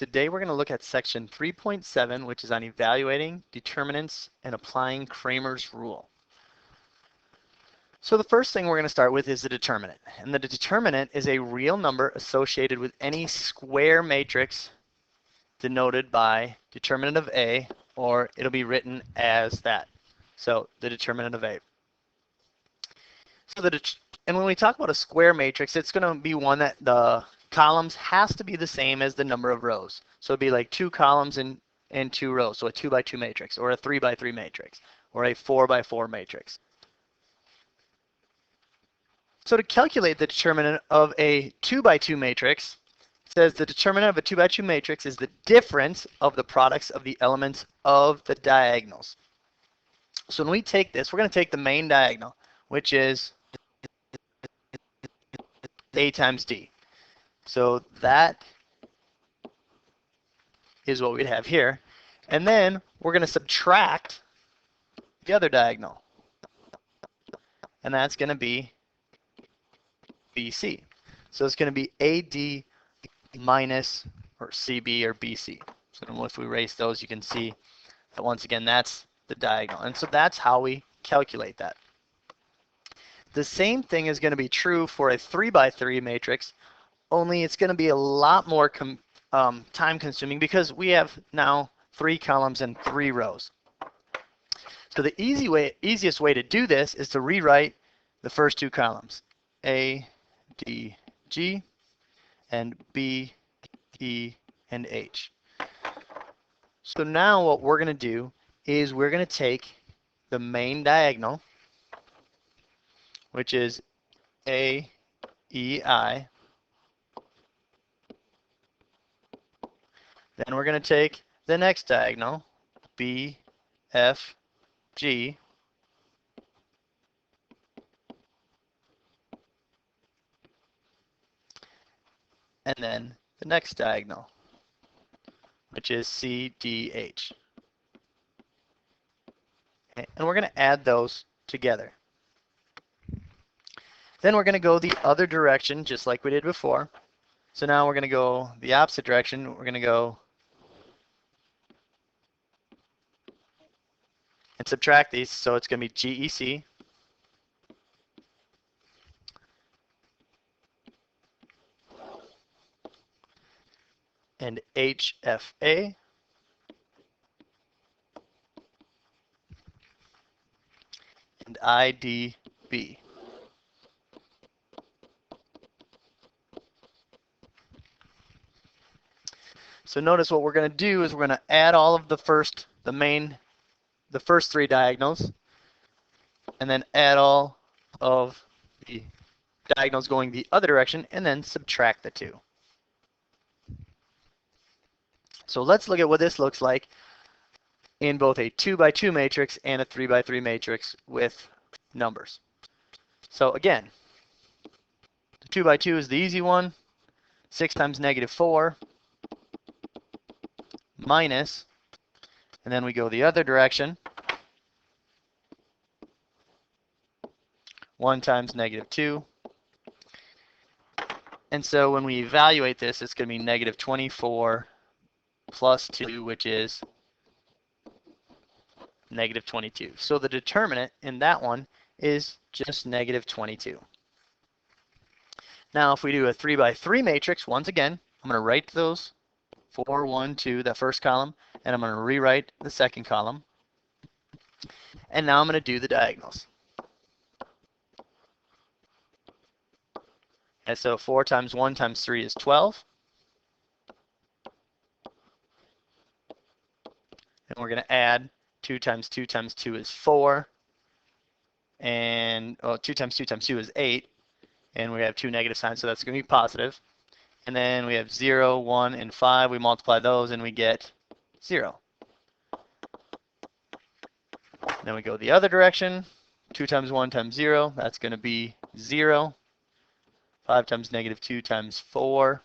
today we're going to look at section 3.7, which is on evaluating determinants and applying Cramer's rule. So the first thing we're going to start with is the determinant. And the determinant is a real number associated with any square matrix denoted by determinant of A, or it'll be written as that. So the determinant of A. So and when we talk about a square matrix, it's going to be one that the columns has to be the same as the number of rows. So it'd be like 2 columns and 2 rows. So a 2 by 2 matrix, or a 3 by 3 matrix, or a 4 by 4 matrix. So to calculate the determinant of a 2 by 2 matrix, it says the determinant of a 2 by 2 matrix is the difference of the products of the elements of the diagonals. So when we take this, we're going to take the main diagonal, which is A times D. So that is what we'd have here. And then we're going to subtract the other diagonal. And that's going to be BC. So it's going to be AD minus, or CB, or BC. So if we erase those, you can see that once again, that's the diagonal. And so that's how we calculate that. The same thing is going to be true for a 3 by 3 matrix, only it's going to be a lot more time consuming because we have now 3 columns and 3 rows. So the easiest way to do this is to rewrite the first 2 columns, A, D, G, and B, E, and H. So now what we're going to do is we're going to take the main diagonal, which is A, E, I. Then we're going to take the next diagonal, B, F, G. And then the next diagonal, which is C, D, H. Okay. And we're going to add those together. Then we're going to go the other direction, just like we did before. So now we're going to go the opposite direction. We're going to go and subtract these. So it's going to be GEC. And HFA. And IDB. So notice what we're going to do is we're going to add all of the first 3 diagonals, and then add all of the diagonals going the other direction, and then subtract the 2. So let's look at what this looks like in both a 2 by 2 matrix and a 3 by 3 matrix with numbers. So again, the 2 by 2 is the easy one. 6 times negative 4 minus, and then we go the other direction. 1 times negative 2. And so when we evaluate this, it's going to be negative 24 plus 2, which is negative 22. So the determinant in that one is just negative 22. Now if we do a 3 by 3 matrix, once again, I'm going to write those 4, 1, 2, that first column, and I'm going to rewrite the second column. And now I'm going to do the diagonals. And so 4 times 1 times 3 is 12. And we're going to add 2 times 2 times 2 is 4. And 2 times 2 times 2 is 8. And we have 2 negative signs, so that's going to be positive. And then we have 0, 1, and 5. We multiply those, and we get 0. Then we go the other direction. 2 times 1 times 0, that's going to be 0. 5 times negative 2 times 4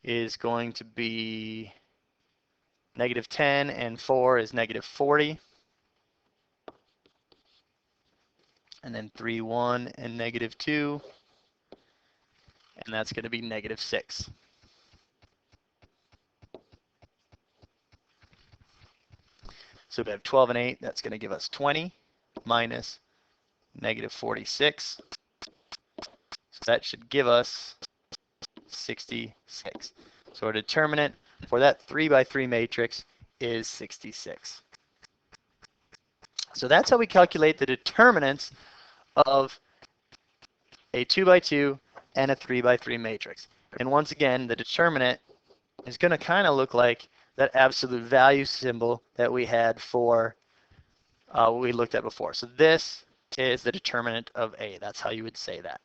is going to be negative 10, and 4 is negative 40. And then 3, 1, and negative 2. And that's going to be negative 6. So we have 12 and 8. That's going to give us 20 minus negative 46. So that should give us 66. So our determinant for that 3 by 3 matrix is 66. So that's how we calculate the determinants of a 2 by 2 and a 3 by 3 matrix. And once again, the determinant is going to kind of look like that absolute value symbol that we had for what we looked at before. So this is the determinant of A. That's how you would say that.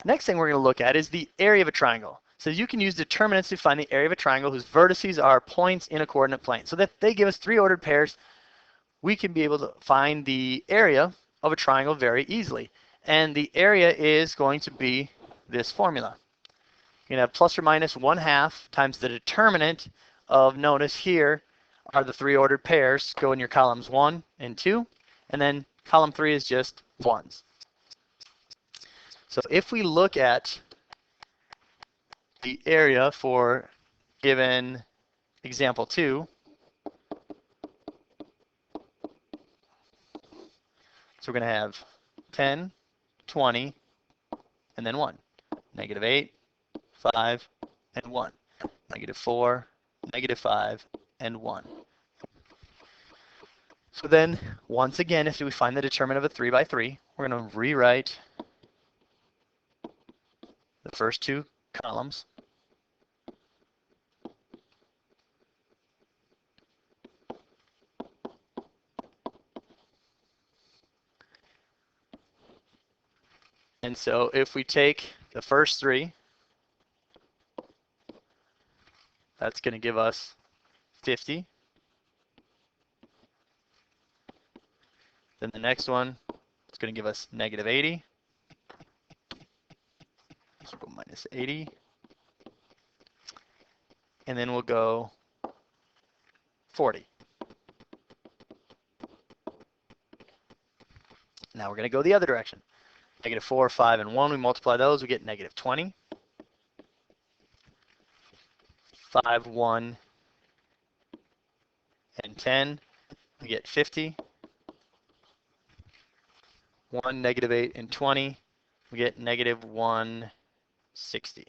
Next thing we're going to look at is the area of a triangle. So you can use determinants to find the area of a triangle whose vertices are points in a coordinate plane. So that they give us 3 ordered pairs, we can be able to find the area of a triangle very easily. And the area is going to be this formula. You're going to have plus or minus 1/2 times the determinant of, notice here, are the 3 ordered pairs. Go in your columns 1 and 2. And then column 3 is just 1s. So if we look at the area for given example 2, so we're going to have 10, 20, and then 1. Negative 8, 5, and 1. Negative 4, negative 5, and 1. So then, once again, if we find the determinant of a 3 by 3, we're going to rewrite the first 2 columns. And so if we take the first 3, that's going to give us 50. Then the next one is going to give us negative 80. So we'll go minus 80. And then we'll go 40. Now we're going to go the other direction. Negative 4, 5, and 1, we multiply those, we get negative 20. 5, 1, and 10, we get 50. 1, negative 8, and 20, we get negative 160.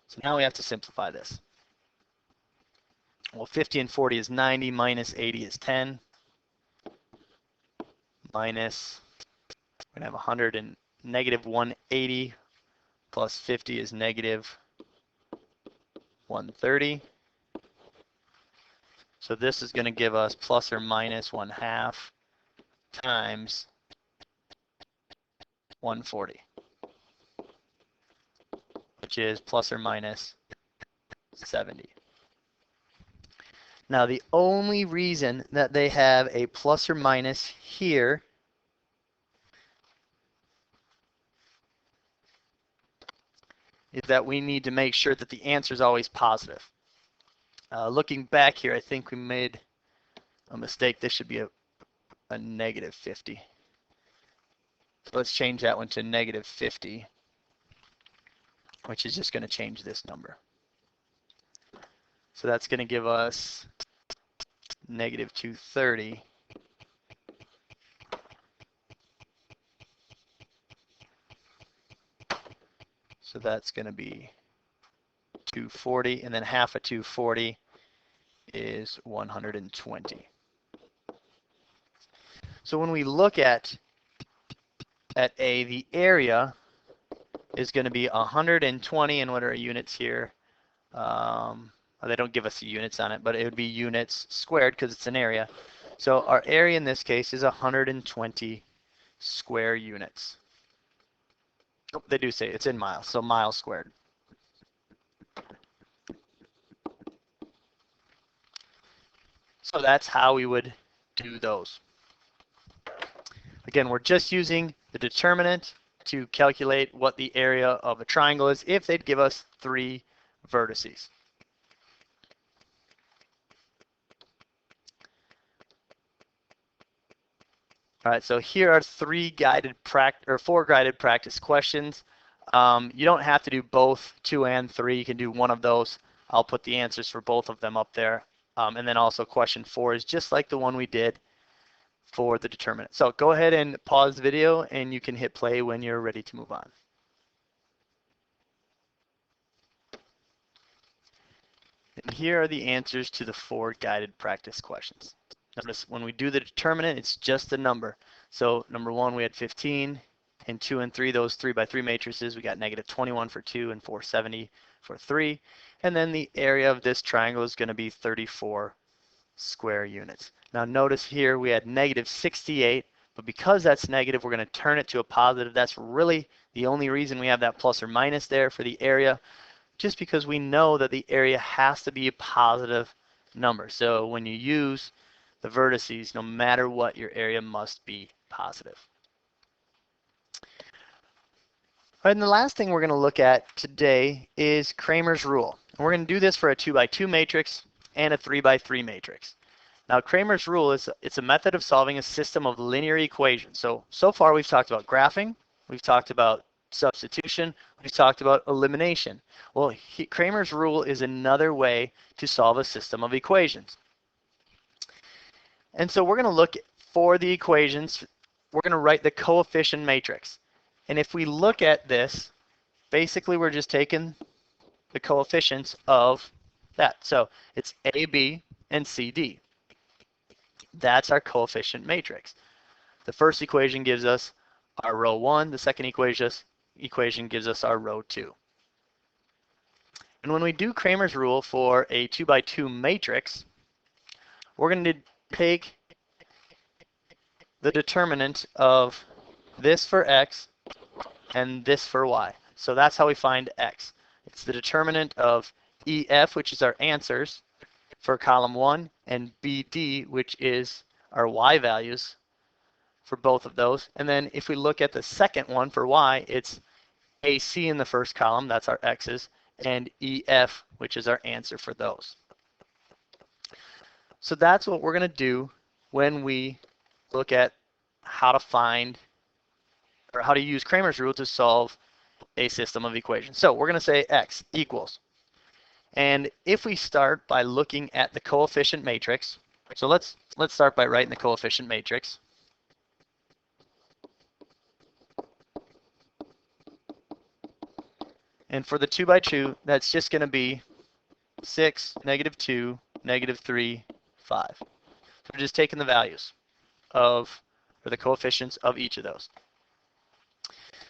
So now we have to simplify this. Well, 50 and 40 is 90, minus 80 is 10, minus, we're going to have 100 and negative 180 plus 50 is negative 130. So this is going to give us plus or minus 1/2 times 140, which is plus or minus 70. Now the only reason that they have a plus or minus here is that we need to make sure that the answer is always positive. Looking back here, I think we made a mistake. This should be a negative 50. So let's change that one to negative 50, which is just going to change this number. So that's going to give us negative 230. So that's going to be 240, and then half of 240 is 120. So when we look at A, the area is going to be 120, and what are our units here? They don't give us the units on it, but it would be units squared because it's an area. So our area in this case is 120 square units. Oh, they do say it's in miles, so miles squared. So that's how we would do those. Again, we're just using the determinant to calculate what the area of a triangle is if they'd give us 3 vertices. All right, so here are 4 guided practice questions. You don't have to do both 2 and 3. You can do one of those. I'll put the answers for both of them up there. And then also question 4 is just like the one we did for the determinant. So go ahead and pause the video and you can hit play when you're ready to move on. And here are the answers to the 4 guided practice questions. Notice when we do the determinant, it's just a number. So number 1, we had 15, and 2 and 3, those 3 by 3 matrices, we got negative 21 for 2 and 470 for 3. And then the area of this triangle is going to be 34 square units. Now notice here we had negative 68, but because that's negative, we're going to turn it to a positive. That's really the only reason we have that plus or minus there for the area, just because we know that the area has to be a positive number. So when you use the vertices, no matter what, your area must be positive. All right, and the last thing we're going to look at today is Cramer's rule. And we're going to do this for a 2 by 2 matrix and a 3 by 3 matrix. Now Cramer's rule is it's a method of solving a system of linear equations. So far we've talked about graphing, we've talked about substitution, we've talked about elimination. Well, Cramer's rule is another way to solve a system of equations. And so we're going to look for the equations. We're going to write the coefficient matrix. And if we look at this, basically we're just taking the coefficients of that. So it's A, B, and C, D. That's our coefficient matrix. The first equation gives us our row 1. The second equation gives us our row 2. And when we do Cramer's rule for a 2 by 2 matrix, we're going to take the determinant of this for x and this for y. So that's how we find x. It's the determinant of EF, which is our answers for column 1, and BD, which is our y values for both of those. And then if we look at the second one for y, it's AC in the first column, that's our x's, and EF, which is our answer for those. So that's what we're going to do when we look at how to find or how to use Cramer's rule to solve a system of equations. So we're going to say x equals. And if we start by looking at the coefficient matrix, so let's start by writing the coefficient matrix. And for the 2 by 2, that's just going to be 6, negative 2, negative 3, 5. So we're just taking the values or the coefficients of each of those.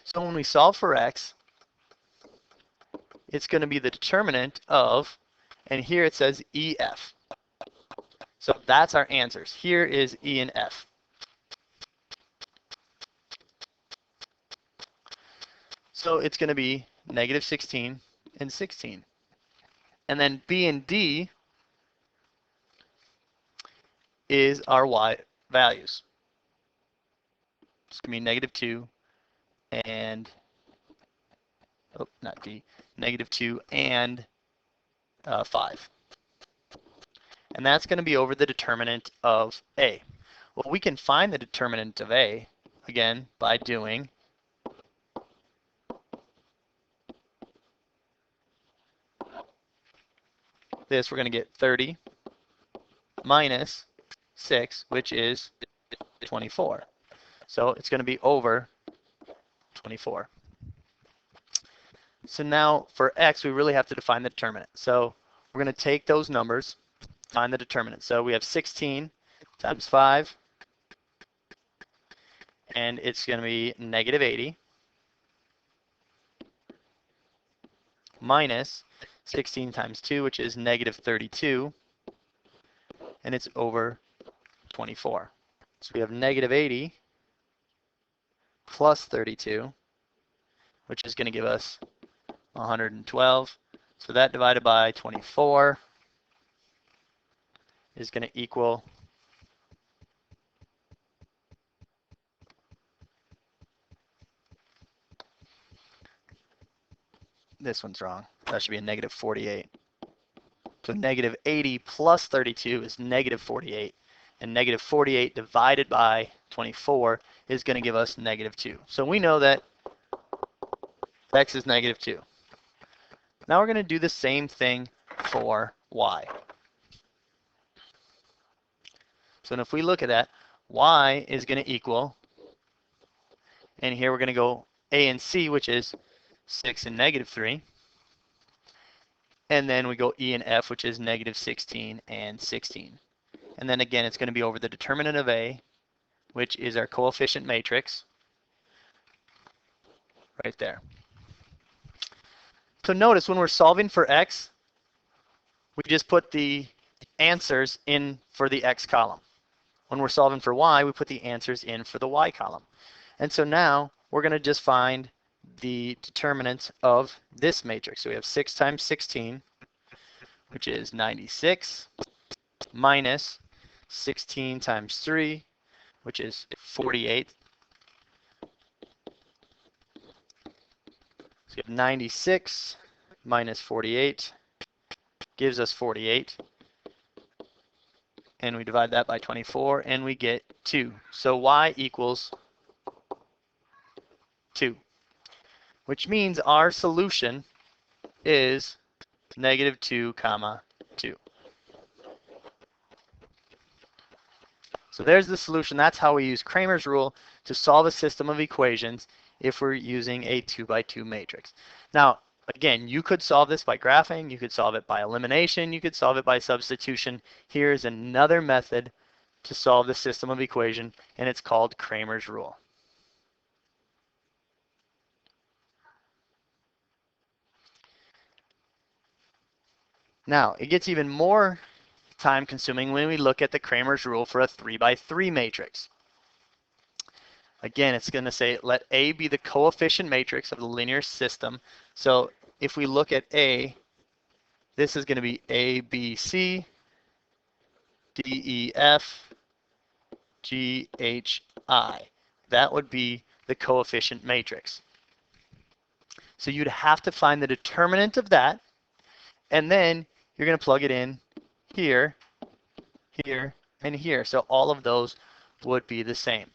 So when we solve for x, it's going to be the determinant of, and here it says EF. So that's our answers. Here is E and F. So it's going to be negative 16 and 16. And then B and D is our y values. It's going to be negative 2 and, oh, not D, negative 2 and 5. And that's going to be over the determinant of A. Well, we can find the determinant of A, again, by doing this. We're going to get 30 minus 6, which is 24. So it's going to be over 24. So now for x, we really have to define the determinant. So we're going to take those numbers, find the determinant. So we have 16 times 5, and it's going to be negative 80 minus 16 times 2, which is negative 32, and it's over 24. So we have negative 80 plus 32, which is going to give us 112. So that divided by 24 is going to equal this one's wrong. That should be a negative 48. So negative 80 plus 32 is negative 48. And negative 48 divided by 24 is going to give us negative 2. So we know that X is negative 2. Now we're going to do the same thing for Y. So if we look at that, Y is going to equal, and here we're going to go A and C, which is 6 and negative 3. And then we go E and F, which is negative 16 and 16. And then again, it's going to be over the determinant of A, which is our coefficient matrix, right there. So notice when we're solving for X, we just put the answers in for the X column. When we're solving for Y, we put the answers in for the Y column. And so now we're going to just find the determinant of this matrix. So we have 6 times 16, which is 96, minus 16 times 3, which is 48. So you have 96 minus 48 gives us 48. And we divide that by 24, and we get 2. So Y equals 2, which means our solution is negative 2, comma 2. So there's the solution. That's how we use Cramer's rule to solve a system of equations if we're using a 2 by 2 matrix. Now, again, you could solve this by graphing, you could solve it by elimination, you could solve it by substitution. Here's another method to solve the system of equation, and it's called Cramer's rule. Now, it gets even more time consuming when we look at the Cramer's rule for a 3 by 3 matrix. Again, it's going to say let A be the coefficient matrix of the linear system. So if we look at A, this is going to be A, B, C, D, E, F, G, H, I. That would be the coefficient matrix. So you'd have to find the determinant of that, and then you're going to plug it in here, here, and here. So all of those would be the same.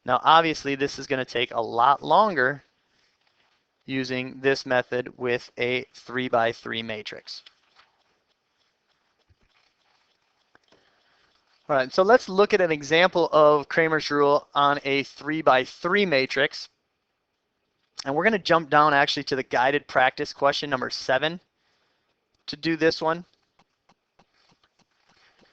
Now, obviously, this is going to take a lot longer using this method with a 3 by 3 matrix. All right, so let's look at an example of Cramer's rule on a 3 by 3 matrix. And we're going to jump down actually to the guided practice question number 7 to do this one.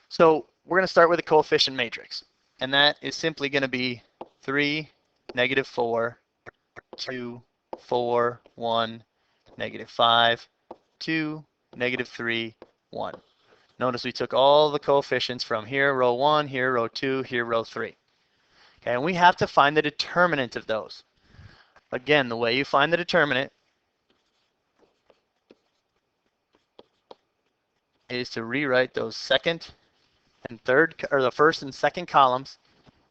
So we're going to start with a coefficient matrix. And that is simply going to be 3, negative 4, 2, 4, 1, negative 5, 2, negative 3, 1. Notice we took all the coefficients from here, row 1, here, row 2, here, row 3. Okay, and we have to find the determinant of those. Again, the way you find the determinant is to rewrite those second and third, or the first and second columns,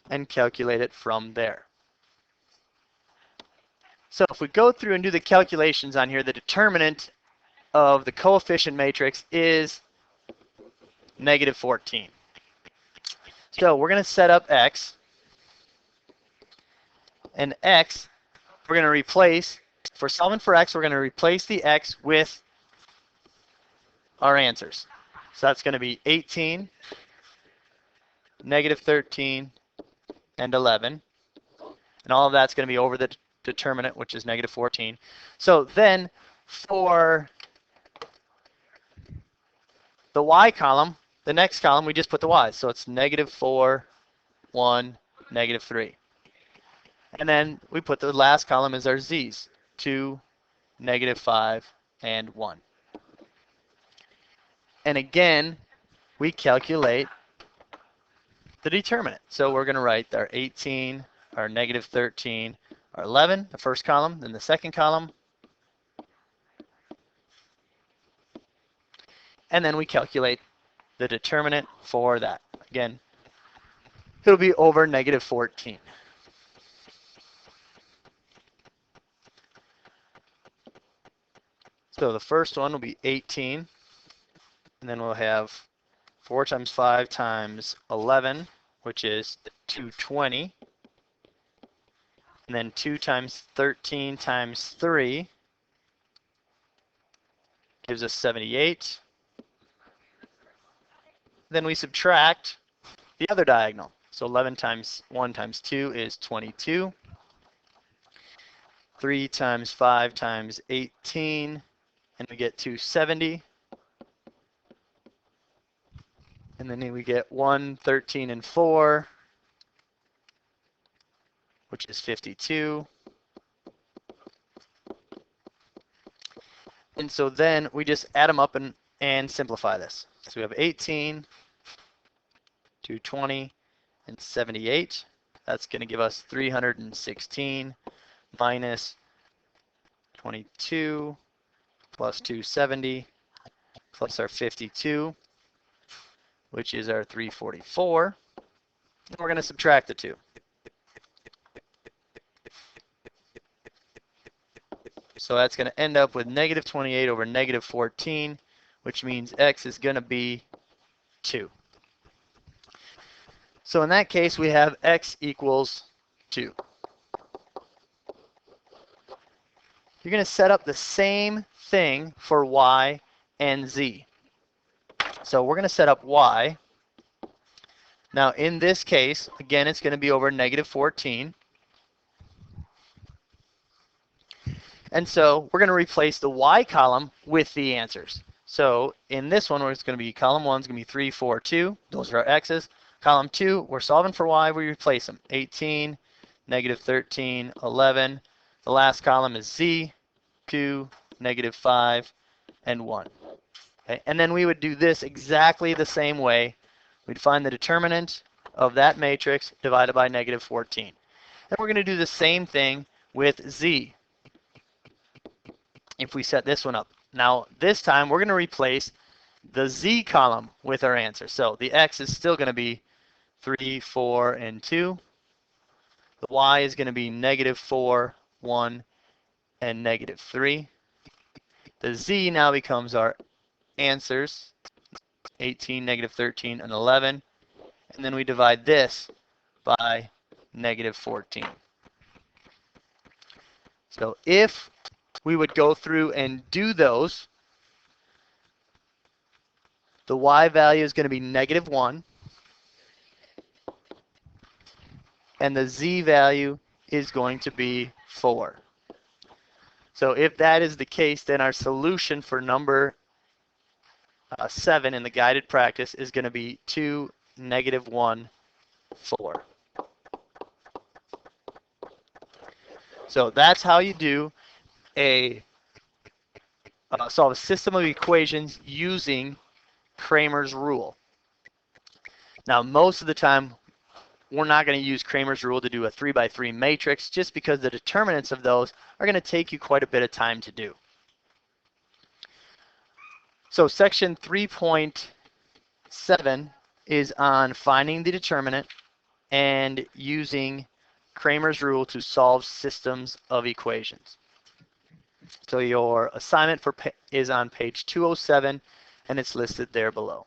and calculate it from there. So if we go through and do the calculations on here, the determinant of the coefficient matrix is negative 14. So we're going to set up X, and X, we're going to replace, for solving for X, we're going to replace the X with our answers. So that's going to be 18, negative 13, and 11. And all of that's going to be over the determinant, which is negative 14. So then for the Y column, the next column, we just put the Y's. So it's negative 4, 1, negative 3. And then we put the last column as our Z's, 2, negative 5, and 1. And again, we calculate the determinant. So we're going to write our 18, our negative 13, our 11, the first column, then the second column. And then we calculate the determinant for that. Again, it'll be over negative 14. So the first one will be 18, and then we'll have 4 times 5 times 11, which is 220, and then 2 times 13 times 3, gives us 78. Then we subtract the other diagonal. So 11 times 1 times 2 is 22. 3 times 5 times 18, and we get 270. And then we get 1, 13, and 4, which is 52. And so then we just add them up and simplify this. So we have 18, 220, and 78. That's going to give us 316 minus 22 plus 270 plus our 52, which is our 344. And we're going to subtract the 2. So that's going to end up with negative 28 over negative 14, which means x is going to be 2. So in that case, we have x equals 2. You're going to set up the same thing for y and z. So we're going to set up y. Now in this case, again, it's going to be over negative 14. And so we're going to replace the y column with the answers. So in this one, it's going to be column 1 is going to be 3, 4, 2. Those are our x's. Column 2, we're solving for y. We replace them. 18, negative 13, 11. The last column is z, 2, negative 5, and 1. Okay? And then we would do this exactly the same way. We'd find the determinant of that matrix divided by negative 14. And we're going to do the same thing with z. If we set this one up. Now, this time, we're going to replace the z column with our answer. So the x is still going to be 3, 4, and 2. The y is going to be negative 4, 1, and negative 3. The z now becomes our answers, 18, negative 13, and 11. And then we divide this by negative 14. So if we would go through and do those, the y value is going to be negative 1. And the z value is going to be 4. So if that is the case, then our solution for number 7 in the guided practice is going to be 2, negative 1, 4. So that's how you do solve a system of equations using Cramer's rule. Now, most of the time, we're not going to use Cramer's rule to do a 3x3 matrix just because the determinants of those are going to take you quite a bit of time to do. So section 3.7 is on finding the determinant and using Cramer's rule to solve systems of equations. So your assignment is on page 207, and it's listed there below.